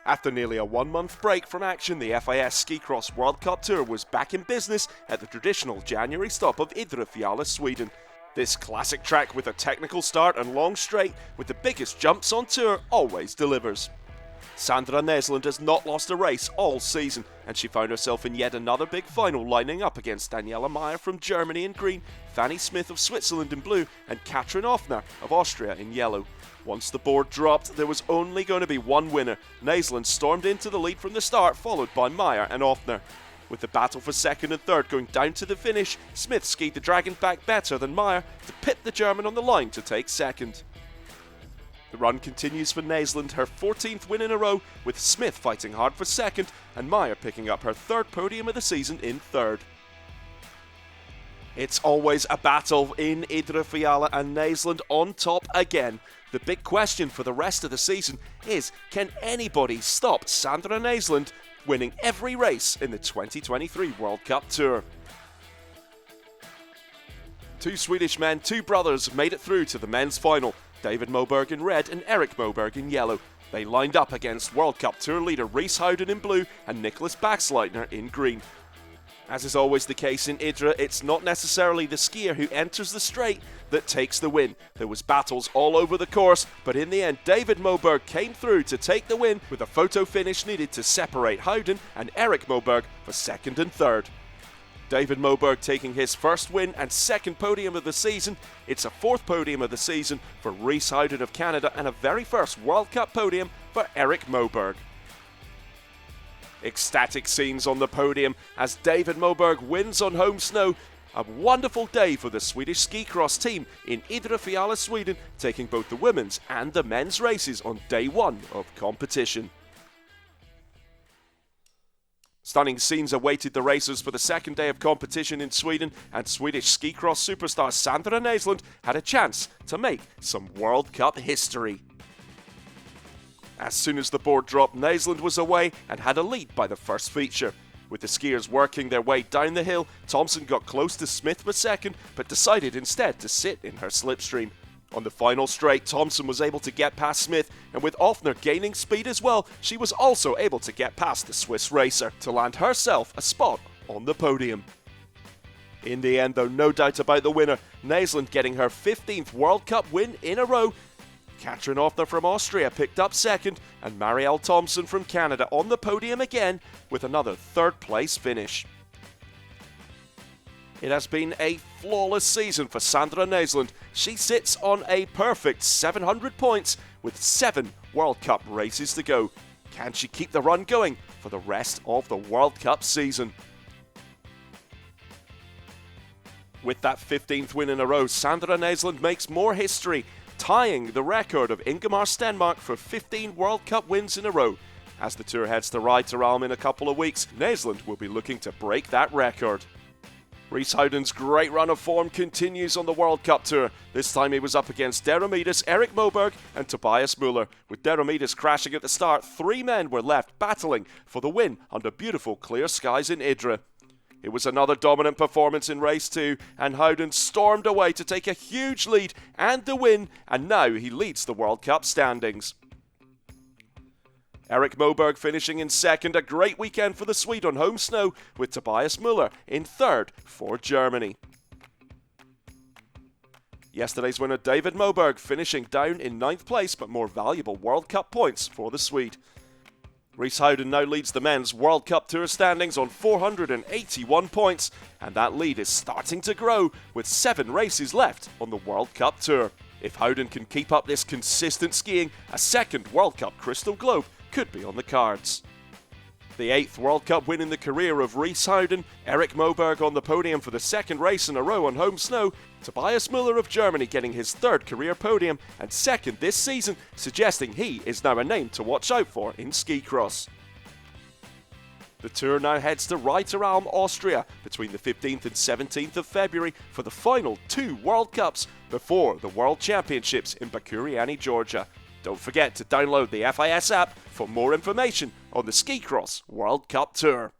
After nearly a 1-month break from action, the FIS Ski Cross World Cup Tour was back in business at the traditional January stop of Idre, Sweden. This classic track with a technical start and long straight with the biggest jumps on tour always delivers. Sandra Naeslund has not lost a race all season, and she found herself in yet another big final, lining up against Daniela Meyer from Germany in green, Fanny Smith of Switzerland in blue, and Katrin Offner of Austria in yellow. Once the board dropped, there was only going to be one winner. Naeslund stormed into the lead from the start, followed by Meyer and Offner. With the battle for second and third going down to the finish, Smith skied the dragon back better than Meyer to pit the German on the line to take second. The run continues for Naeslund, her 14th win in a row, with Smith fighting hard for second and Meyer picking up her third podium of the season in third. It's always a battle in Idre and Naeslund on top again. The big question for the rest of the season is, can anybody stop Sandra Naeslund winning every race in the 2023 World Cup Tour? Two Swedish men, two brothers, made it through to the men's final. David Moberg in red and Erik Moberg in yellow. They lined up against World Cup Tour leader Rhys Howden in blue and Nicholas Baxleitner in green. As is always the case in Idre, it's not necessarily the skier who enters the straight that takes the win. There was battles all over the course, but in the end David Moberg came through to take the win with a photo finish needed to separate Howden and Erik Moberg for second and third. David Moberg taking his first win and second podium of the season. It's a fourth podium of the season for Rhys Howden of Canada and a very first World Cup podium for Erik Moberg. Ecstatic scenes on the podium as David Moberg wins on home snow. A wonderful day for the Swedish ski cross team in Idre, Sweden, taking both the women's and the men's races on day one of competition. Stunning scenes awaited the racers for the second day of competition in Sweden, and Swedish ski cross superstar Sandra Naeslund had a chance to make some World Cup history. As soon as the board dropped, Naeslund was away and had a lead by the first feature. With the skiers working their way down the hill, Thompson got close to Smith for second, but decided instead to sit in her slipstream. On the final straight, Thompson was able to get past Smith, and with Offner gaining speed as well, she was also able to get past the Swiss racer to land herself a spot on the podium. In the end, though, no doubt about the winner, Naeslund getting her 15th World Cup win in a row. Katrin Offner from Austria picked up second, and Marielle Thompson from Canada on the podium again with another third place finish. It has been a flawless season for Sandra Naeslund. She sits on a perfect 700 points with 7 World Cup races to go. Can she keep the run going for the rest of the World Cup season? With that 15th win in a row, Sandra Naeslund makes more history, tying the record of Ingemar Stenmark for 15 World Cup wins in a row. As the tour heads to Rotterdam in a couple of weeks, Naeslund will be looking to break that record. Rhys Howden's great run of form continues on the World Cup Tour. This time he was up against Deromedis, Erik Moberg and Tobias Muller. With Deromedis crashing at the start, 3 men were left battling for the win under beautiful clear skies in Idre. It was another dominant performance in race 2, and Howden stormed away to take a huge lead and the win, and now he leads the World Cup standings. Erik Moberg finishing in second, a great weekend for the Swede on home snow, with Tobias Muller in third for Germany. Yesterday's winner David Moberg finishing down in 9th place, but more valuable World Cup points for the Swede. Rhys Howden now leads the men's World Cup Tour standings on 481 points, and that lead is starting to grow with 7 races left on the World Cup Tour. If Howden can keep up this consistent skiing, a second World Cup Crystal Globe could be on the cards. The 8th World Cup win in the career of Rhys Howden, Erik Moberg on the podium for the second race in a row on home snow, Tobias Muller of Germany getting his third career podium and second this season, suggesting he is now a name to watch out for in ski cross. The tour now heads to Rotterdam, Austria between the 15th and 17th of February for the final 2 World Cups before the World Championships in Bakuriani, Georgia. Don't forget to download the FIS app for more information on the Ski Cross World Cup Tour.